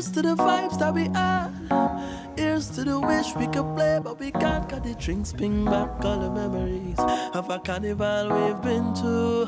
Here's to the vibes that we had. Here's to the wish we could play, but we can't. Got the drinks bring back all the memories of a carnival we've been to.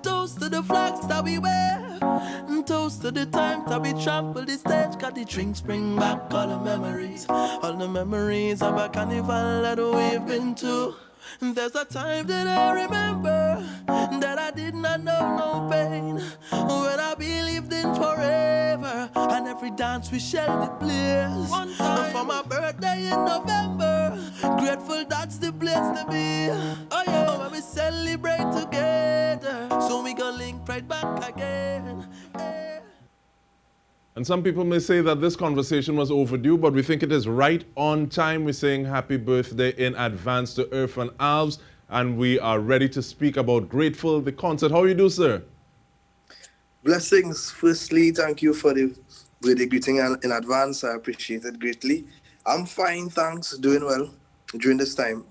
Toast to the flags that we wear, and toast to the times that we trample the stage. Got the drinks bring back all the memories of a carnival that we've been to. There's a time that I remember that I did not know no pain, when I believed in forever, and every dance we shared the bliss. One time for my birthday in November, grateful that's the place to be. Oh yeah, when we celebrate together, so we go link right back again. Yeah. And some people may say that this conversation was overdue, but we think it is right on time. We're saying happy birthday in advance to Erphaan Alves, and we are ready to speak about Grateful, the concert. How are you doing, sir? Blessings. Firstly, thank you for the birthday greeting in advance. I appreciate it greatly. I'm fine, thanks. Doing well during this time.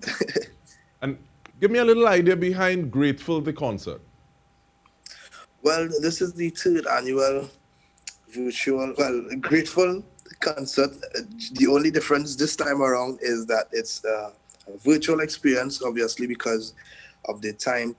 And give me a little idea behind Grateful, the concert. Well, this is the third annual Grateful concert. The only difference this time around is that it's a virtual experience, obviously, because of the time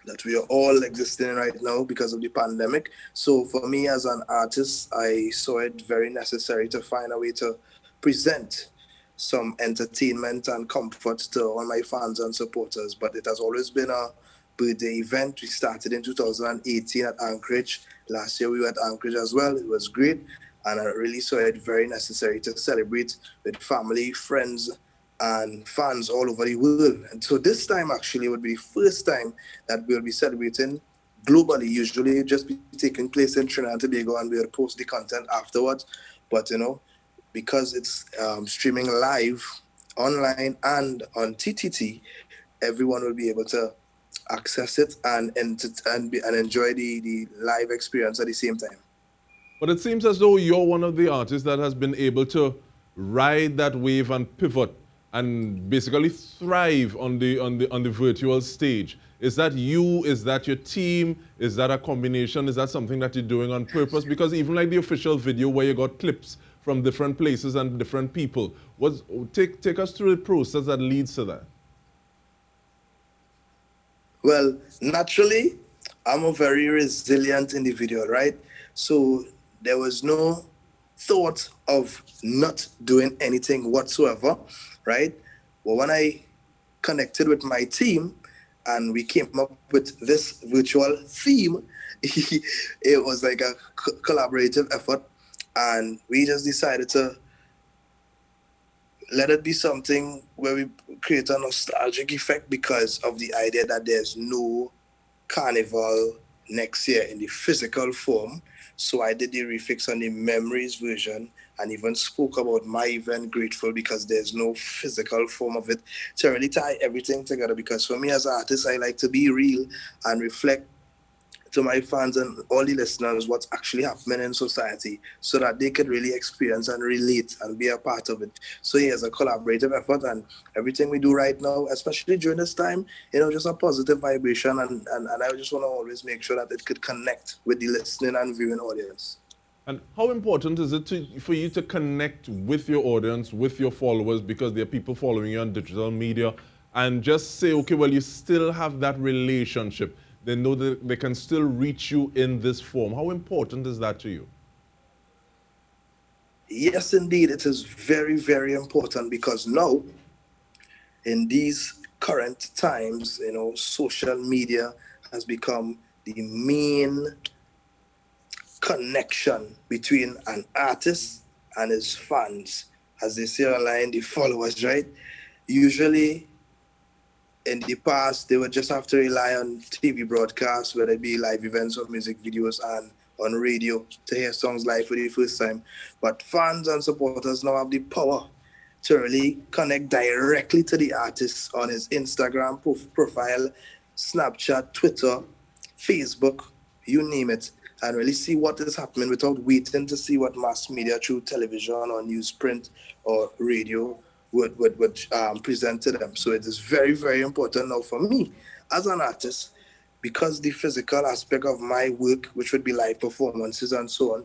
that we are all existing right now because of the pandemic. So for me as an artist, I saw it very necessary to find a way to present some entertainment and comfort to all my fans and supporters. But it has always been a birthday event. We started in 2018 at Anchorage. Last year we were at Anchorage as well. It was great. And I really saw it very necessary to celebrate with family, friends, and fans all over the world. And so this time actually would be the first time that we'll be celebrating globally. Usually it just be taking place in Trinidad and Tobago, and we'll post the content afterwards. But because it's streaming live, online, and on TTT, everyone will be able to access it and enjoy the live experience at the same time. But it seems as though you're one of the artists that has been able to ride that wave and pivot and basically thrive on the virtual stage. Is that you? Is that your team? Is that a combination? Is that something that you're doing on purpose? Because even like the official video where you got clips from different places and different people, take us through the process that leads to that. Well, naturally, I'm a very resilient individual, right? So there was no thought of not doing anything whatsoever, right? Well, when I connected with my team and we came up with this virtual theme, it was like a collaborative effort, and we just decided to let it be something where we create a nostalgic effect because of the idea that there's no carnival next year in the physical form. So I did the refix on the memories version and even spoke about my event Grateful because there's no physical form of it to really tie everything together. Because for me as an artist, I like to be real and reflect to my fans and all the listeners what's actually happening in society so that they could really experience and relate and be a part of it. So it's a collaborative effort, and everything we do right now, especially during this time, just a positive vibration, and I just want to always make sure that it could connect with the listening and viewing audience. And how important is it for you to connect with your audience, with your followers, because there are people following you on digital media, and just say, okay, well, you still have that relationship. They know that they can still reach you in this form. How important is that to you? Yes, indeed. It is very, very important because now, in these current times, social media has become the main connection between an artist and his fans. As they say online, the followers, right? Usually, in the past, they would just have to rely on TV broadcasts, whether it be live events or music videos, and on radio to hear songs live for the first time. But fans and supporters now have the power to really connect directly to the artist on his Instagram profile, Snapchat, Twitter, Facebook, you name it, and really see what is happening without waiting to see what mass media through television or newsprint or radio would present to them. So it is very, very important now for me as an artist, because the physical aspect of my work, which would be live performances and so on,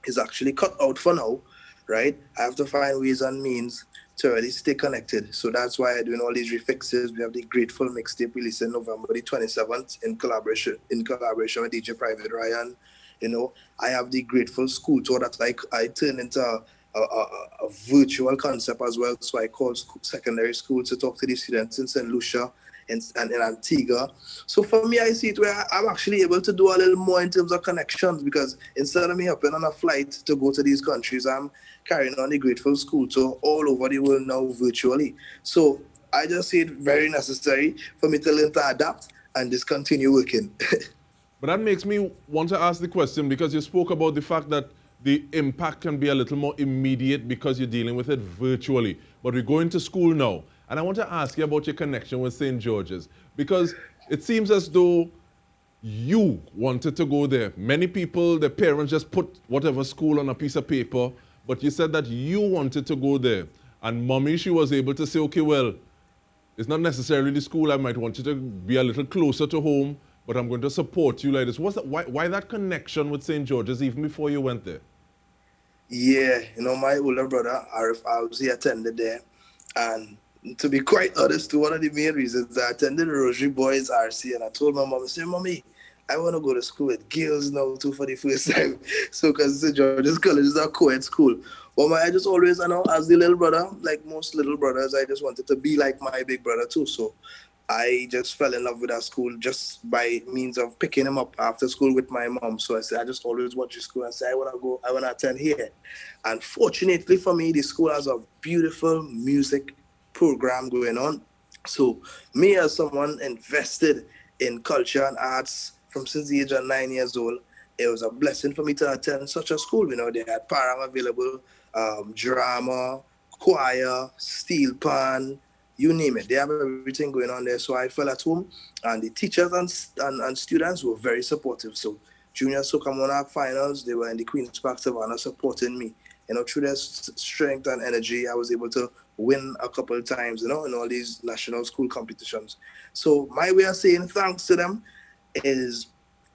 is actually cut out for now, right? I have to find ways and means to really stay connected. So that's why I'm doing all these refixes. We have the Grateful mixtape releasing November the 27th in collaboration with DJ Private Ryan. You know, I have the Grateful School tour that I turn into a virtual concept as well. So I call secondary schools to talk to the students in St. Lucia and in Antigua. So for me, I see it where I'm actually able to do a little more in terms of connections, because instead of me hopping on a flight to go to these countries, I'm carrying on the Grateful School tour all over the world now virtually. So I just see it very necessary for me to learn to adapt and just continue working. But that makes me want to ask the question, because you spoke about the fact that the impact can be a little more immediate because you're dealing with it virtually. But we're going to school now. And I want to ask you about your connection with St. George's, because it seems as though you wanted to go there. Many people, their parents just put whatever school on a piece of paper, but you said that you wanted to go there. And mommy, she was able to say, okay, well, it's not necessarily the school. I might want you to be a little closer to home, but I'm going to support you like this. Why that connection with St. George's even before you went there? Yeah, my older brother, Erphaan Alves, he attended there. And to be quite honest, one of the main reasons I attended Rosary Boys RC, and I told my mom, I said, Mommy, I want to go to school with girls now too for the first time. So, because St. George's College is a co-ed school. But I just always, as the little brother, like most little brothers, I just wanted to be like my big brother too. So I just fell in love with that school just by means of picking him up after school with my mom. So I said, I just always watch the school and say, I want to attend here. And fortunately for me, the school has a beautiful music program going on. So me as someone invested in culture and arts from since the age of 9 years old, it was a blessing for me to attend such a school. They had parang available, drama, choir, steel pan, you name it. They have everything going on there. So I felt at home, and the teachers and students were very supportive. So Junior Soca Monarch finals, they were in the Queen's Park Savannah supporting me. Through their strength and energy, I was able to win a couple of times, in all these national school competitions. So my way of saying thanks to them is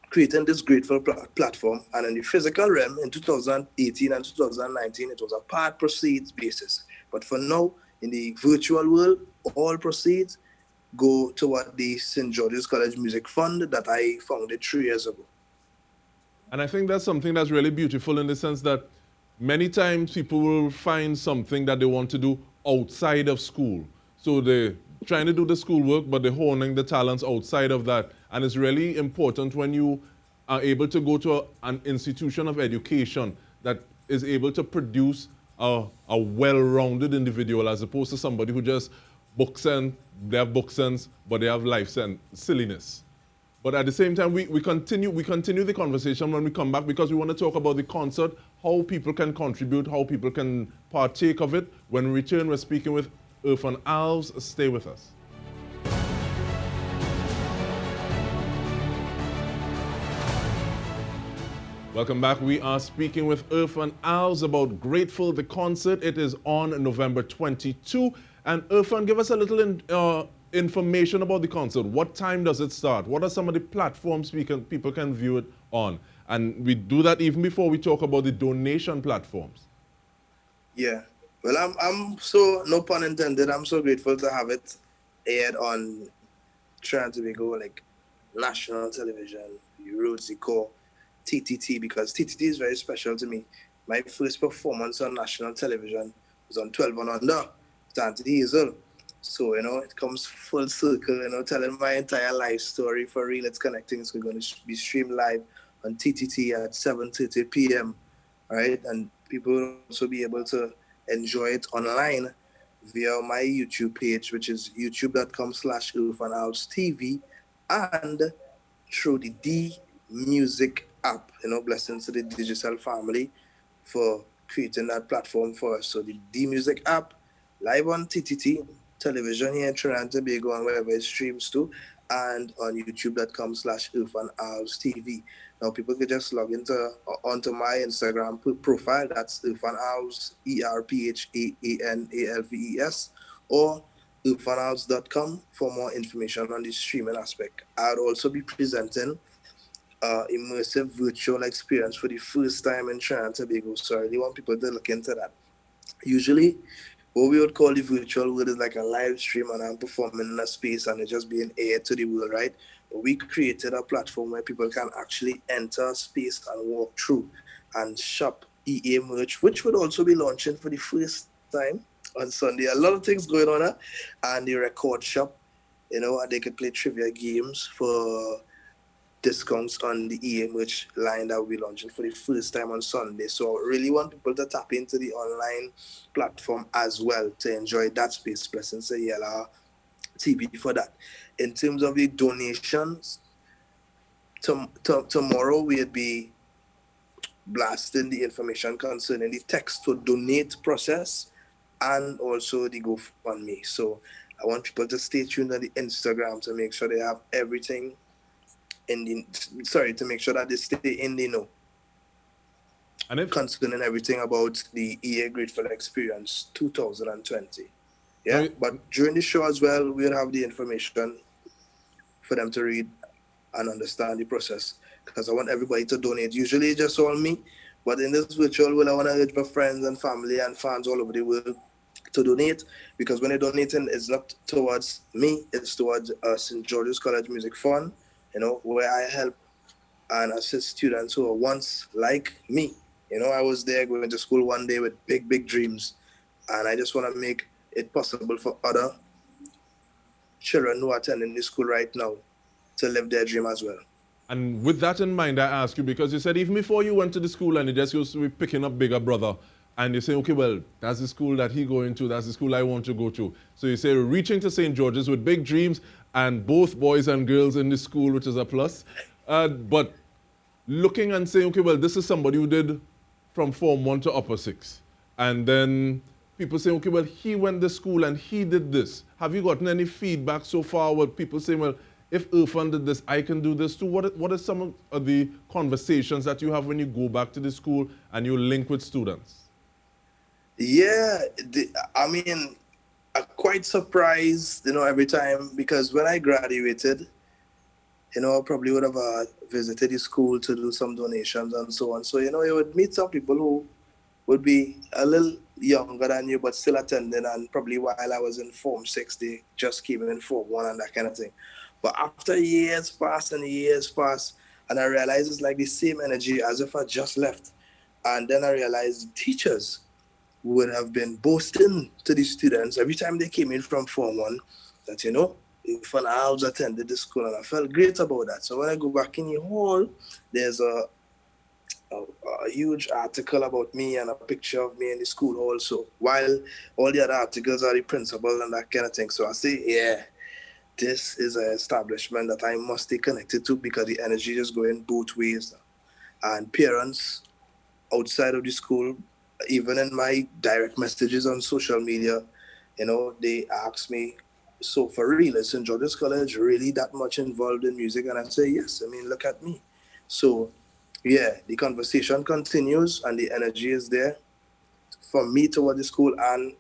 creating this grateful platform. And in the physical realm, in 2018 and 2019, it was a part proceeds basis. But for now, in the virtual world, all proceeds go toward the St. George's College Music Fund that I founded 3 years ago. And I think that's something that's really beautiful in the sense that many times people will find something that they want to do outside of school. So they're trying to do the schoolwork, but they're honing the talents outside of that. And it's really important when you are able to go to an institution of education that is able to produce a well-rounded individual, as opposed to somebody who just they have book sense, but they have life sense, silliness. But at the same time, we continue the conversation when we come back, because we want to talk about the concert, how people can contribute, how people can partake of it. When we return, we're speaking with Erphaan Alves. Stay with us. Welcome back. We are speaking with Erphaan Alves about Grateful, the concert. It is on November 22. And Erphaan, give us a little information about the concert. What time does it start? What are some of the platforms people can view it on? And we do that even before we talk about the donation platforms. Yeah. Well, I'm so, no pun intended, I'm so grateful to have it aired on Trinidad and Tobago, like national television, Roadsy Core, TTT, because TTT is very special to me. My first performance on national television was on 12 and Under, Tante Hazel. So, it comes full circle, telling my entire life story for real. It's connecting. So we're going to be streamed live on TTT at 7:30 p.m., right? And people will also be able to enjoy it online via my YouTube page, which is youtube.com/Erphaan Alves TV, and through the D Music app. Blessings to the digital family for creating that platform for us. So the D Music app, live on TTT television here in Trinidad and Tobago and wherever it streams to, and on youtube.com/Erphaan Alves TV. Now people can just log onto my Instagram profile. That's Erphaan Alves, ERPHAANALVES, or erphaanalves.com for more information on the streaming aspect. I'll also be presenting immersive virtual experience for the first time in Trinidad and Tobago. So I really want people to look into that. Usually, what we would call the virtual world is like a live stream, and I'm performing in a space and it's just being aired to the world, right? But we created a platform where people can actually enter a space and walk through and shop EA merch, which would also be launching for the first time on Sunday. A lot of things going on, and the record shop, and they could play trivia games for discounts on the EA merch line that we'll be launching for the first time on Sunday. So I really want people to tap into the online platform as well to enjoy that space. Blessings to Yella TV for that. In terms of the donations, tomorrow we'll be blasting the information concerning the text to donate process and also the GoFundMe. So I want people to stay tuned on the Instagram to make sure they have everything to make sure that they stay in the know. And concerning everything about the EA Grateful Experience 2020. Yeah, but during the show as well, we'll have the information for them to read and understand the process, because I want everybody to donate. Usually it's just all me, but in this virtual world, I want to urge my friends and family and fans all over the world to donate, because when they're donating, it's not towards me, it's towards St. George's College Music Fund, where I help and assist students who are once like me. I was there going to school one day with big, big dreams, and I just want to make it possible for other children who are attending the school right now to live their dream as well. And with that in mind, I ask you, because you said even before you went to the school and you just used to be picking up bigger brother, and you say, okay, well, that's the school that he going to, that's the school I want to go to. So you say reaching to St. George's with big dreams and both boys and girls in the school, which is a plus. But looking and saying, okay, well, this is somebody who did from Form 1 to Upper 6. And then people say, okay, well, he went to school and he did this. Have you gotten any feedback so far where people say, well, if Erphaan did this, I can do this too? What are some of the conversations that you have when you go back to the school and you link with students? Yeah, I'm quite surprised, every time, because when I graduated, I probably would have visited the school to do some donations and so on. So, you would meet some people who would be a little younger than you, but still attending, and probably while I was in Form 6, they just came in Form 1 and that kind of thing. But after years pass, and I realized it's like the same energy as if I just left. And then I realized the teachers would have been boasting to the students every time they came in from Form 1 that, Erphaan Alves attended the school, and I felt great about that. So when I go back in the hall, there's a huge article about me and a picture of me in the school hall. So while all the other articles are the principal and that kind of thing. So I say, yeah, this is an establishment that I must stay connected to, because the energy is going both ways. And parents outside of the school, even in my direct messages on social media, they ask me, so for real, is St. George's College really that much involved in music? And I say, yes, look at me. So yeah, the conversation continues and the energy is there from me toward the school, and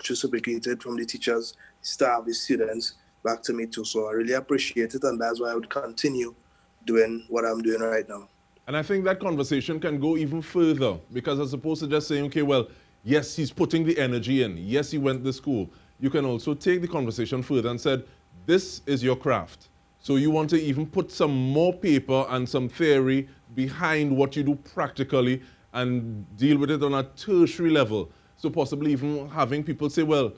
reciprocated from the teachers, staff, the students back to me too. So I really appreciate it, and that's why I would continue doing what I'm doing right now. And I think that conversation can go even further, because as opposed to just saying, okay, well, yes, he's putting the energy in. Yes, he went to school. You can also take the conversation further and said, this is your craft. So you want to even put some more paper and some theory behind what you do practically and deal with it on a tertiary level. So possibly even having people say, well,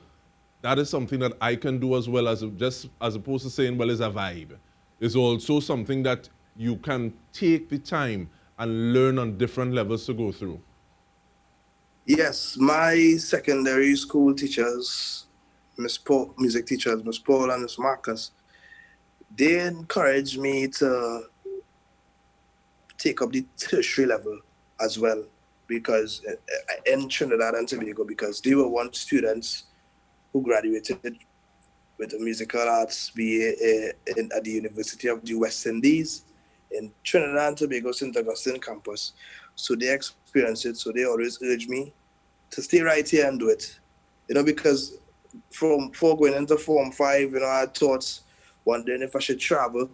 that is something that I can do as well, as opposed to saying, well, it's a vibe. It's also something that you can take the time and learn on different levels to go through. Yes, my secondary school teachers, music teachers, Miss Paul and Miss Marcus, they encouraged me to take up the tertiary level as well, because in Trinidad and Tobago, because they were one students who graduated with a musical arts BA at the University of the West Indies in Trinidad and Tobago, St. Augustine campus. So they experienced it, so they always urge me to stay right here and do it. Because before going into Form 5, I had thoughts wondering if I should travel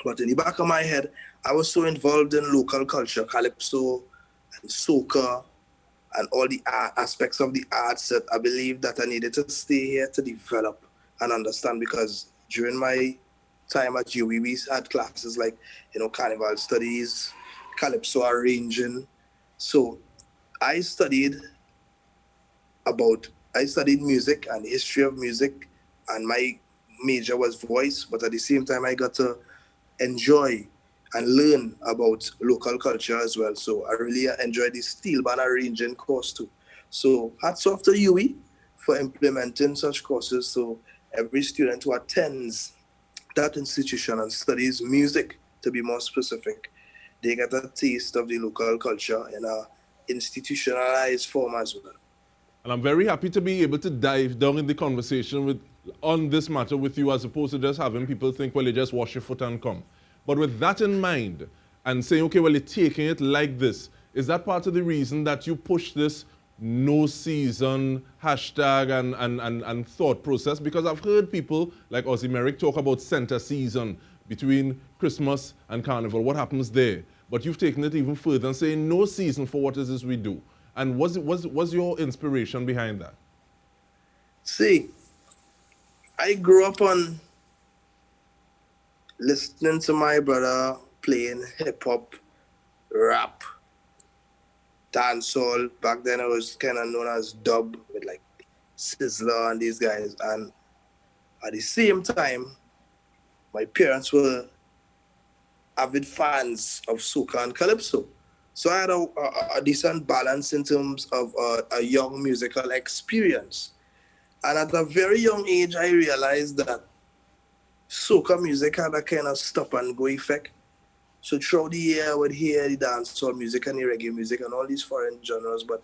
But in the back of my head, I was so involved in local culture, calypso and soca, and all the aspects of the arts that I believe that I needed to stay here to develop and understand, because during my time at UE, we had classes like, carnival studies, calypso arranging. So I studied I studied music and the history of music, and my major was voice, but at the same time I got to enjoy and learn about local culture as well. So I really enjoyed the steel band arranging course too. So hats off to UE for implementing such courses, so every student who attends that institution and studies music, to be more specific, they get a taste of the local culture in a institutionalized form as well. And I'm very happy to be able to dive down in the conversation on this matter with you, as opposed to just having people think, well, you just wash your foot and come. But with that in mind, and saying, okay, well, you're taking it like this, is that part of the reason that you push this no season hashtag and thought process? Because I've heard people like Ozzy Merrick talk about center season between Christmas and Carnival. What happens there? But you've taken it even further and saying no season for what is this we do. And was your inspiration behind that? See, I grew up on listening to my brother playing hip-hop, rap, dancehall. Back then it was kind of known as dub, with like Sizzler and these guys. And at the same time, my parents were avid fans of soca and calypso. So I had a decent balance in terms of a young musical experience. And at a very young age, I realized that soca music had a kind of stop and go effect. So throughout the year, I would hear the dancehall music and the reggae music and all these foreign genres. But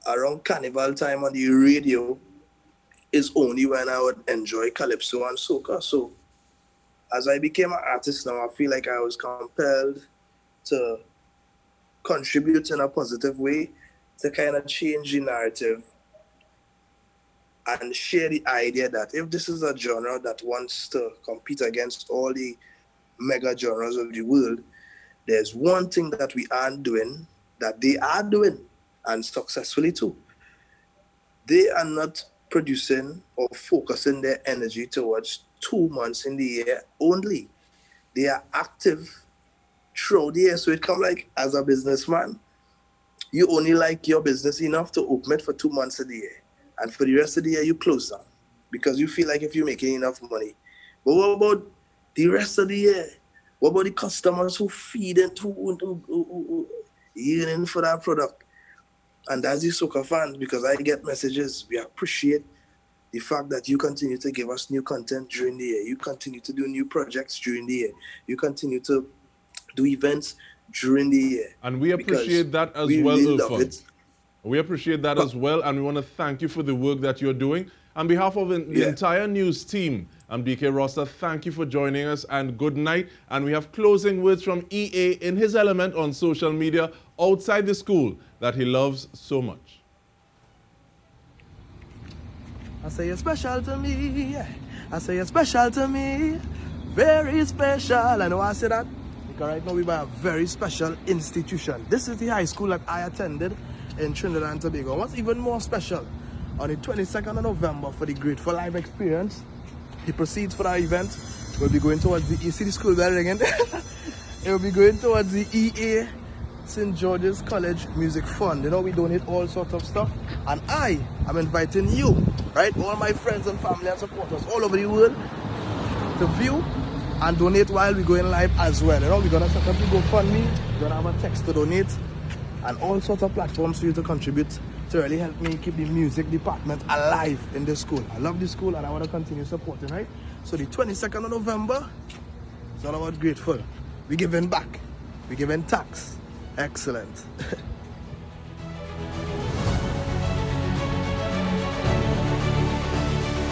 around carnival time on the radio is only when I would enjoy calypso and soca. So as I became an artist now, I feel like I was compelled to contribute in a positive way to kind of change the narrative and share the idea that if this is a genre that wants to compete against all the mega genres of the world, there's one thing that we aren't doing that they are doing, and successfully too. They are not producing or focusing their energy towards 2 months in the year only. They are active throughout the year. So it comes like, as a businessman, you only like your business enough to open it for 2 months of the year. And for the rest of the year, you close down because you feel like if you're making enough money. But what about the rest of the year? What about the customers who feed it, who yearning for that product? And that's the soca fans, because I get messages. We appreciate the fact that you continue to give us new content during the year. You continue to do new projects during the year. You continue to do events during the year. And we appreciate that as well, Erphaan. We appreciate that as well, and we want to thank you for the work that you're doing. On behalf of the entire news team, I'm DK Roster. Thank you for joining us, and good night. And we have closing words from EA in his element on social media outside the school that he loves so much. I say you're special to me. I say you're special to me. Very special. I know I say that because right now we're by a very special institution. This is the high school that I attended in Trinidad and Tobago. What's even more special, on the 22nd of November for the Grateful Live experience, the proceeds for that event will be going towards the EC school building. It will be going towards the EA St. George's College Music Fund. You know, we donate all sorts of stuff. And I am inviting you, right, all my friends and family and supporters all over the world to view and donate while we're going live as well. You know, we're going to set up the GoFundMe, we're going to have a text to donate, and all sorts of platforms for you to contribute to really help me keep the music department alive in this school. I love this school and I want to continue supporting, right? So the 22nd of November, it's all about grateful. We're giving back. We're giving tax. Excellent.